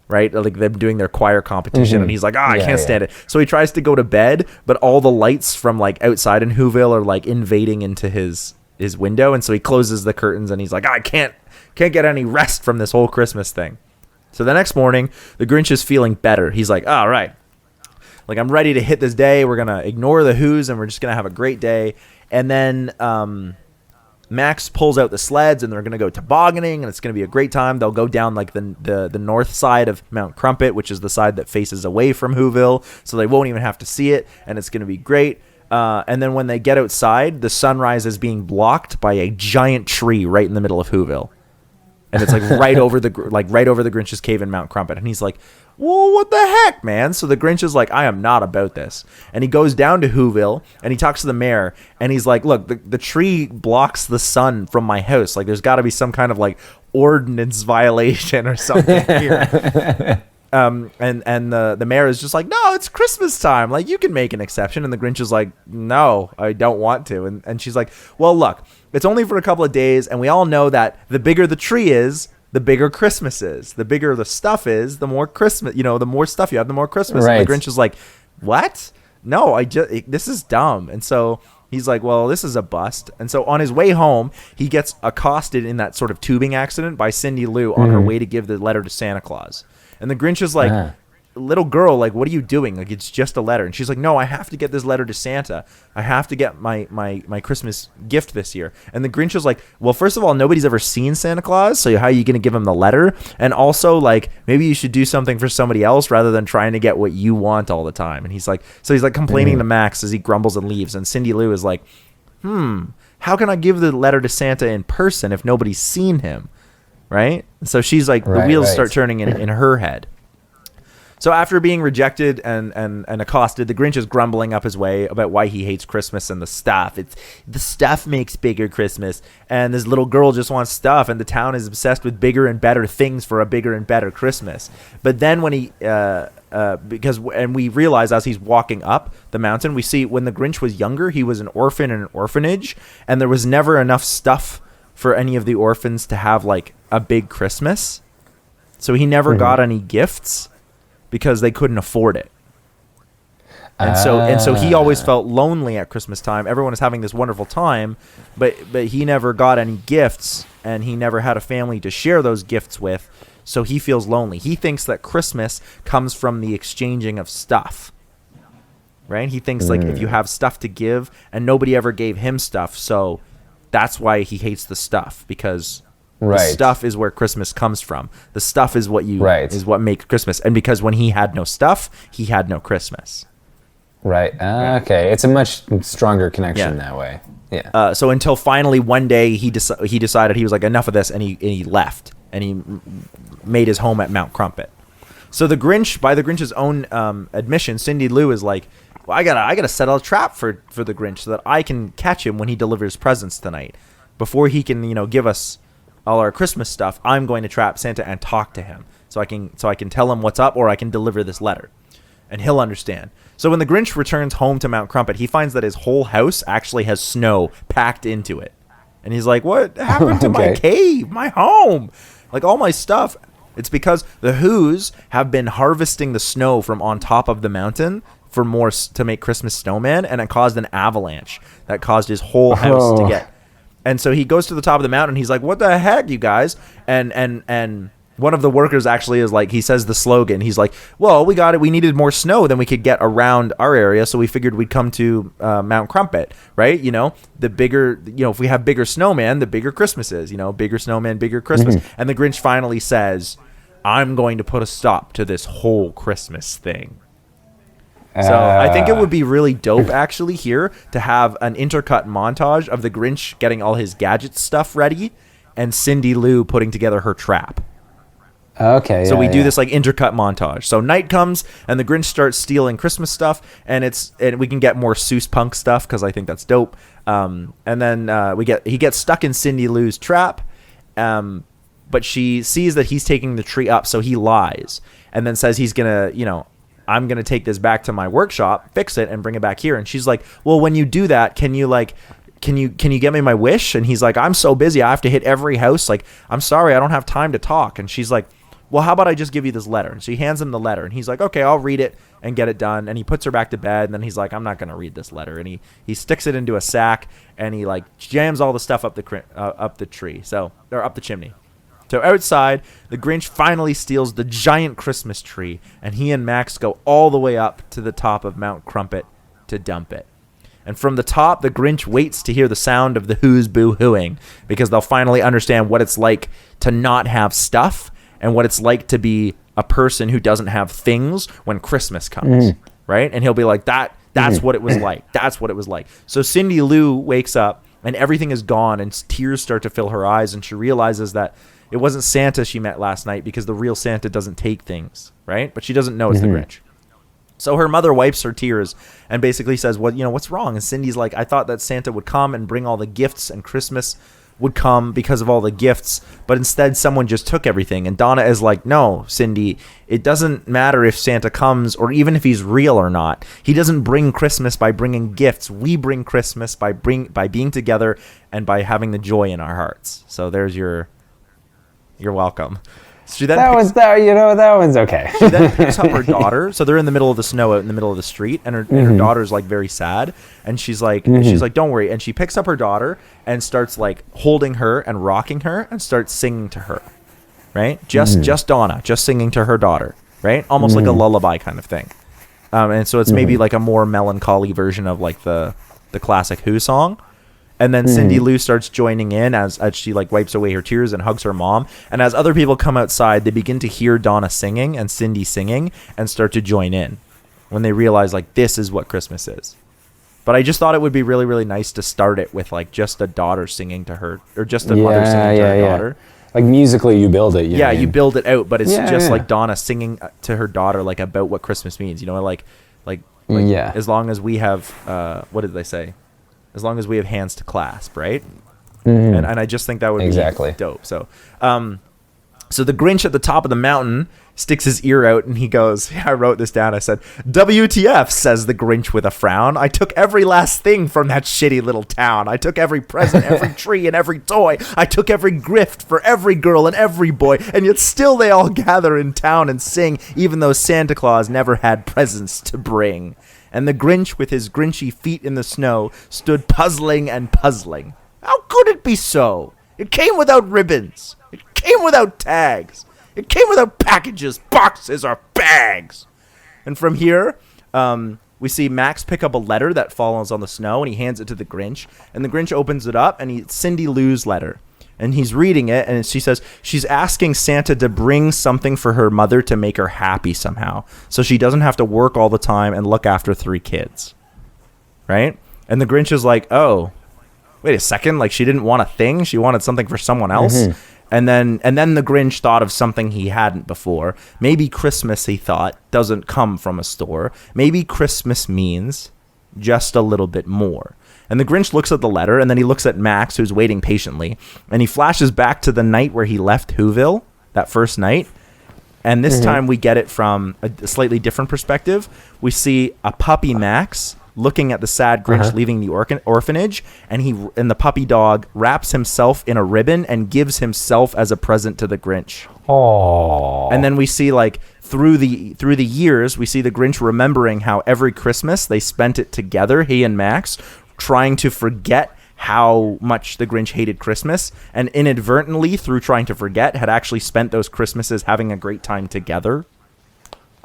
right? Like them doing their choir competition. And he's like, I can't stand it. So he tries to go to bed, but all the lights from like outside in Whoville are like invading into his window. And so he closes the curtains and he's like, I can't get any rest from this whole Christmas thing. So the next morning, the Grinch is feeling better. He's like, all right, like I'm ready to hit this day. We're going to ignore the Who's and we're just going to have a great day. And then Max pulls out the sleds and they're going to go tobogganing and it's going to be a great time. They'll go down like the north side of Mount Crumpet, which is the side that faces away from Whoville. So they won't even have to see it and it's going to be great. And then when they get outside, the sunrise is being blocked by a giant tree right in the middle of Whoville. And it's like right over the Grinch's cave in Mount Crumpet. And he's like, well, what the heck, man? So the Grinch is like, I am not about this. And he goes down to Whoville and he talks to the mayor and he's like, look, the tree blocks the sun from my house. Like there's got to be some kind of like ordinance violation or something here. And the mayor is just like, no, it's Christmas time. Like you can make an exception. And the Grinch is like, no, I don't want to. And she's like, well, look, it's only for a couple of days. And we all know that the bigger the tree is, the bigger Christmas is. The bigger the stuff is, the more Christmas, the more stuff you have, the more Christmas. Right. And the Grinch is like, what? No, this is dumb. And so he's like, well, this is a bust. And so on his way home, he gets accosted in that sort of tubing accident by Cindy Lou on her way to give the letter to Santa Claus. And the Grinch is like, little girl, like, what are you doing? Like, it's just a letter. And she's like, no, I have to get this letter to Santa. I have to get my Christmas gift this year. And the Grinch is like, well, first of all, nobody's ever seen Santa Claus. So how are you going to give him the letter? And also, like, maybe you should do something for somebody else rather than trying to get what you want all the time. And he's like complaining to Max as he grumbles and leaves. And Cindy Lou is like, how can I give the letter to Santa in person if nobody's seen him? Right? So she's like, the wheels start turning in her head. So after being rejected and accosted, the Grinch is grumbling up his way about why he hates Christmas and the stuff. It's the stuff makes bigger Christmas, and this little girl just wants stuff, and the town is obsessed with bigger and better things for a bigger and better Christmas. But then when he we realize as he's walking up the mountain, we see when the Grinch was younger, he was an orphan in an orphanage, and there was never enough stuff for any of the orphans to have like a big Christmas. So he never got any gifts because they couldn't afford it. And so he always felt lonely at Christmas time. Everyone is having this wonderful time, but he never got any gifts, and he never had a family to share those gifts with. So he feels lonely. He thinks that Christmas comes from the exchanging of stuff. Right? He thinks like if you have stuff to give, and nobody ever gave him stuff, so that's why he hates the stuff, because the stuff is where Christmas comes from. The stuff is what is what makes Christmas. And because when he had no stuff, he had no Christmas. Right. Okay. It's a much stronger connection that way. Yeah. So until finally one day he decided he was like, enough of this, and he left, and he made his home at Mount Crumpet. So the Grinch, by the Grinch's own admission, Cindy Lou is like, well, I gotta set a trap for the Grinch so that I can catch him when he delivers presents tonight. Before he can, give us all our Christmas stuff, I'm going to trap Santa and talk to him so I can tell him what's up, or I can deliver this letter, and he'll understand. So when the Grinch returns home to Mount Crumpet, he finds that his whole house actually has snow packed into it. And he's like, what happened to my cave, my home, like all my stuff? It's because the Who's have been harvesting the snow from on top of the mountain for more to make Christmas snowman, and it caused an avalanche that caused his whole house to get. And so he goes to the top of the mountain. He's like, what the heck, you guys? And one of the workers actually is like, he says the slogan. He's like, well, we needed more snow than we could get around our area. So we figured we'd come to Mount Crumpet, right? You know, the bigger, you know, if we have bigger snowman, the bigger Christmas is, you know, bigger snowman, bigger Christmas. And the Grinch finally says, I'm going to put a stop to this whole Christmas thing. So I think it would be really dope actually here to have an intercut montage of the Grinch getting all his gadget stuff ready and Cindy Lou putting together her trap. Okay. So we do this like intercut montage. So night comes and the Grinch starts stealing Christmas stuff, and we can get more Seuss punk stuff because I think that's dope. And then he gets stuck in Cindy Lou's trap, but she sees that he's taking the tree up, so he lies and then says he's gonna, you know, I'm gonna take this back to my workshop, fix it, and bring it back here. And she's like, well, when you do that, can you get me my wish? And he's like, I'm so busy, I have to hit every house. Like, I'm sorry, I don't have time to talk. And she's like, well, how about I just give you this letter? And she hands him the letter, and he's like, okay, I'll read it and get it done. And he puts her back to bed, and then he's like, I'm not gonna read this letter. And he sticks it into a sack, and he like jams all the stuff up the chimney. So outside, the Grinch finally steals the giant Christmas tree, and he and Max go all the way up to the top of Mount Crumpet to dump it. And from the top, the Grinch waits to hear the sound of the Who's boo-hooing, because they'll finally understand what it's like to not have stuff and what it's like to be a person who doesn't have things when Christmas comes, right? And he'll be like, that's what it was like. That's what it was like. So Cindy Lou wakes up, and everything is gone, and tears start to fill her eyes, and she realizes that it wasn't Santa she met last night, because the real Santa doesn't take things, right? But she doesn't know it's the Grinch. So her mother wipes her tears and basically says, well, you know, what's wrong? And Cindy's like, I thought that Santa would come and bring all the gifts, and Christmas would come because of all the gifts, but instead someone just took everything. And Donna is like, no, Cindy, it doesn't matter if Santa comes or even if he's real or not. He doesn't bring Christmas by bringing gifts. We bring Christmas by being together and by having the joy in our hearts. So there's you're welcome. She then that one's okay. She then picks up her daughter. So they're in the middle of the snow out in the middle of the street, and her daughter's like very sad, and she's like don't worry. And she picks up her daughter and starts like holding her and rocking her and starts singing to her, right? Just Donna, just singing to her daughter, right? Almost like a lullaby kind of thing. And so it's maybe like a more melancholy version of like the classic Who song. And then Cindy Lou starts joining in as she like wipes away her tears and hugs her mom. And as other people come outside, they begin to hear Donna singing and Cindy singing and start to join in when they realize like this is what Christmas is. But I just thought it would be really, really nice to start it with like just a daughter singing to her, or just a mother singing to her daughter. Like musically you build it. You build it out, but it's just like Donna singing to her daughter like about what Christmas means. You know, like as long as we have, what did they say? As long as we have hands to clasp, right? And I just think that would be dope. So, so the Grinch at the top of the mountain sticks his ear out and he goes, I wrote this down. I said, WTF, says the Grinch with a frown. I took every last thing from that shitty little town. I took every present, every tree, and every toy. I took every gift for every girl and every boy. And yet still they all gather in town and sing, even though Santa Claus never had presents to bring. And the Grinch, with his Grinchy feet in the snow, stood puzzling and puzzling. How could it be so? It came without ribbons. It came without tags. It came without packages, boxes, or bags. And from here, we see Max pick up a letter that falls on the snow, and he hands it to the Grinch. And the Grinch opens it up, and it's Cindy Lou's letter. And he's reading it, and she says she's asking Santa to bring something for her mother to make her happy somehow, so she doesn't have to work all the time and look after 3 kids. Right? And the Grinch is like, oh, wait a second. Like, she didn't want a thing. She wanted something for someone else. And then the Grinch thought of something he hadn't before. Maybe Christmas, he thought, doesn't come from a store. Maybe Christmas means just a little bit more. And the Grinch looks at the letter, and then he looks at Max, who's waiting patiently, and he flashes back to the night where he left Whoville, that first night. And this time we get it from a slightly different perspective. We see a puppy Max looking at the sad Grinch leaving the orphanage, and the puppy dog wraps himself in a ribbon and gives himself as a present to the Grinch. Oh. And then we see like through the years, we see the Grinch remembering how every Christmas they spent it together, he and Max, trying to forget how much the Grinch hated Christmas, and inadvertently, through trying to forget, had actually spent those Christmases having a great time together.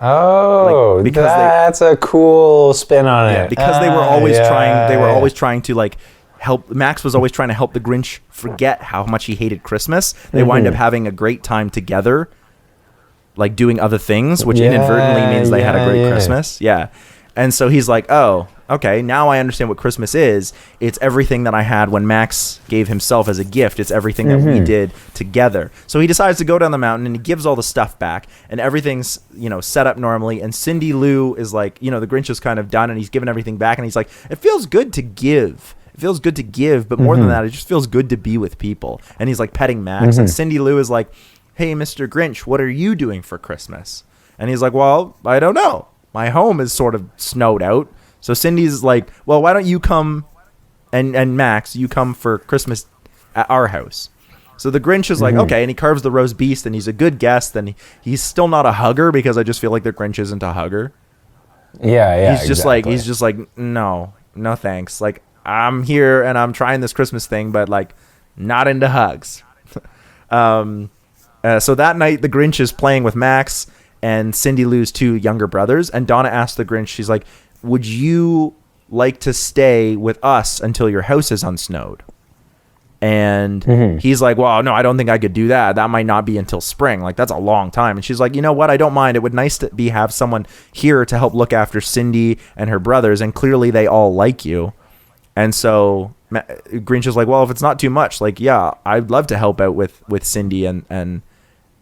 Oh, because that's a cool spin on it. Because they were always trying. They were always trying to like help. Max was always trying to help the Grinch forget how much he hated Christmas. They wind up having a great time together, like doing other things, which inadvertently means they had a great Christmas. Yeah. And so he's like, oh, okay, now I understand what Christmas is. It's everything that I had when Max gave himself as a gift. It's everything that we did together. So he decides to go down the mountain, and he gives all the stuff back, and everything's, set up normally. And Cindy Lou is like, the Grinch is kind of done, and he's given everything back, and he's like, it feels good to give. It feels good to give, but more than that, it just feels good to be with people. And he's like petting Max, and Cindy Lou is like, hey, Mr. Grinch, what are you doing for Christmas? And he's like, well, I don't know. My home is sort of snowed out. So Cindy's like, well, why don't you come, and Max, you come for Christmas at our house. So the Grinch is like, okay, and he carves the roast beast, and he's a good guest, and he's still not a hugger, because I just feel like the Grinch isn't a hugger. Yeah, he's just like, no thanks. Like, I'm here, and I'm trying this Christmas thing, but like, not into hugs. So that night, the Grinch is playing with Max and Cindy Lou's two younger brothers, and Donna asked the Grinch, she's like, would you like to stay with us until your house is unsnowed? And he's like, well, no, I don't think I could do that. That might not be until spring. Like, that's a long time. And she's like, you know what? I don't mind. It would nice to have someone here to help look after Cindy and her brothers, and clearly they all like you. And so Grinch is like, well, if it's not too much, like, yeah, I'd love to help out with Cindy, and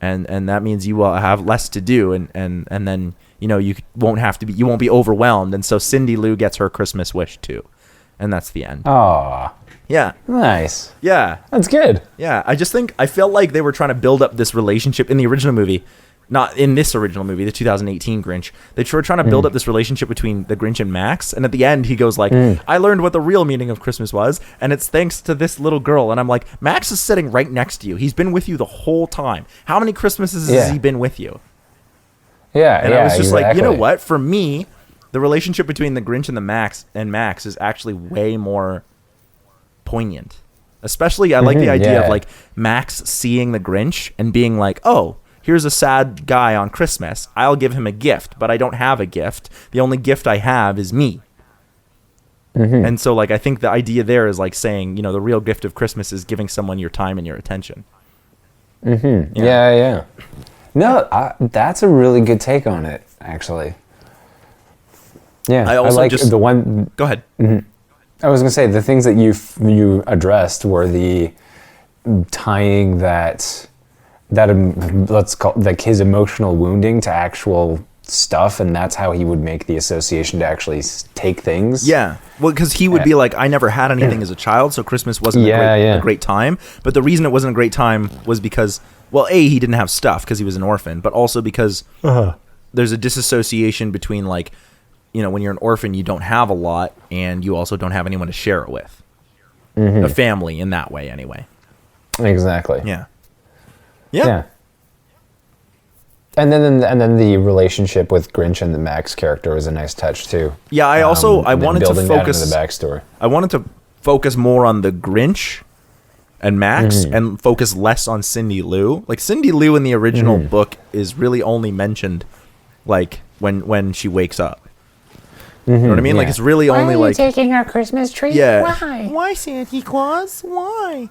that means you will have less to do, and then you won't be overwhelmed. And so Cindy Lou gets her Christmas wish too, and that's the end. Oh, yeah, nice. Yeah, that's good. Yeah, I felt like they were trying to build up this relationship in the original movie. Not in this original movie, the 2018 Grinch. They were trying to build up this relationship between the Grinch and Max. And at the end, he goes like, I learned what the real meaning of Christmas was, and it's thanks to this little girl. And I'm like, Max is sitting right next to you. He's been with you the whole time. How many Christmases has he been with you? Yeah, and I was just like, you know what? For me, the relationship between the Grinch and Max is actually way more poignant. Especially, I like the idea of like Max seeing the Grinch and being like, oh, here's a sad guy on Christmas. I'll give him a gift, but I don't have a gift. The only gift I have is me. And so, like, I think the idea there is like saying, the real gift of Christmas is giving someone your time and your attention. Yeah. No, that's a really good take on it, actually. Yeah, I also like the one. Go ahead. I was gonna say the things that you addressed were the tying that let's call like his emotional wounding to actual stuff, and that's how he would make the association to actually take things. Yeah, well, because he would be like, I never had anything as a child, so Christmas wasn't a great time. But the reason it wasn't a great time was because, well, A, he didn't have stuff because he was an orphan, but also because there's a disassociation between, like, when you're an orphan, you don't have a lot, and you also don't have anyone to share it with. A family in that way, anyway. Exactly. Yeah. And then the relationship with Grinch and the Max character was a nice touch too. Yeah, I wanted to focus the backstory. I wanted to focus more on the Grinch and Max and focus less on Cindy Lou. Like, Cindy Lou in the original book is really only mentioned like when she wakes up. You know what I mean? Like, it's really only like, why are you taking our Christmas tree? Yeah. Why, Santa Claus? Why?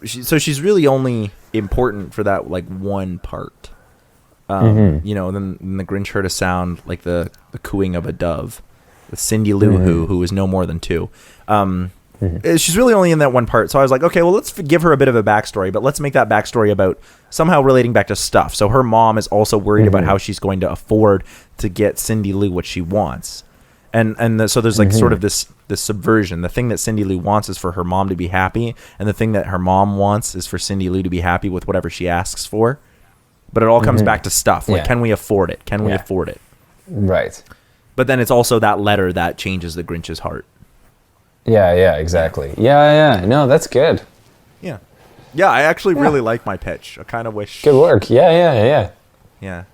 So she's really only important for that like one part. Then the Grinch heard a sound like the cooing of a dove with Cindy Lou, who is no more than 2. She's really only in that one part. So I was like, okay, well, let's give her a bit of a backstory, but let's make that backstory about somehow relating back to stuff. So her mom is also worried about how she's going to afford to get Cindy Lou what she wants. So there's like sort of this subversion. The thing that Cindy Lou wants is for her mom to be happy, and the thing that her mom wants is for Cindy Lou to be happy with whatever she asks for. But it all comes back to stuff. Like, can we afford it? Can we afford it? Right. But then it's also that letter that changes the Grinch's heart. Yeah, exactly. Yeah. No, that's good. Yeah. Yeah, I actually really like my pitch. I kind of wish... Good work. Yeah. Yeah.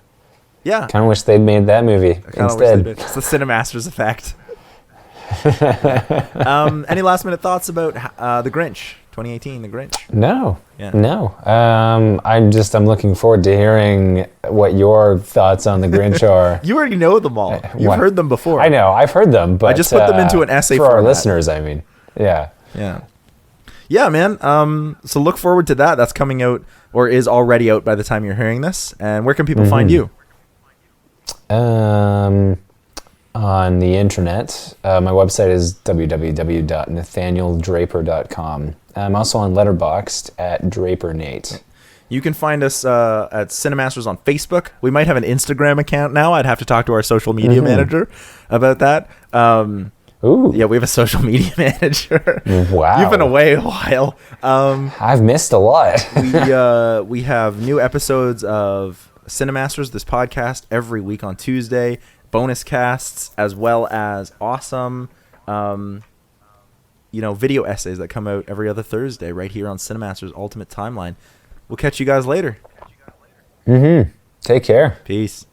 Kind of wish they'd made that movie instead. It's the CineMasters effect. Any last minute thoughts about The Grinch, 2018, The Grinch? No. Yeah. No. I'm looking forward to hearing what your thoughts on The Grinch are. You already know them all. You've heard them before. I know. I've heard them, but I just put them into an essay for format. our listeners, I mean. Yeah. Yeah, man. So look forward to that. That's coming out or is already out by the time you're hearing this. And where can people find you? On the internet. My website is www.nathanieldraper.com. I'm also on Letterboxd at DraperNate. You can find us at CineMasters on Facebook. We might have an Instagram account now. I'd have to talk to our social media manager about that. Ooh. Yeah, we have a social media manager. Wow. You've been away a while. I've missed a lot. We have new episodes of CineMasters, this podcast, every week on Tuesday. Bonus casts, as well as awesome video essays that come out every other Thursday right here on CineMasters Ultimate Timeline. We'll catch you guys later. Take care. Peace.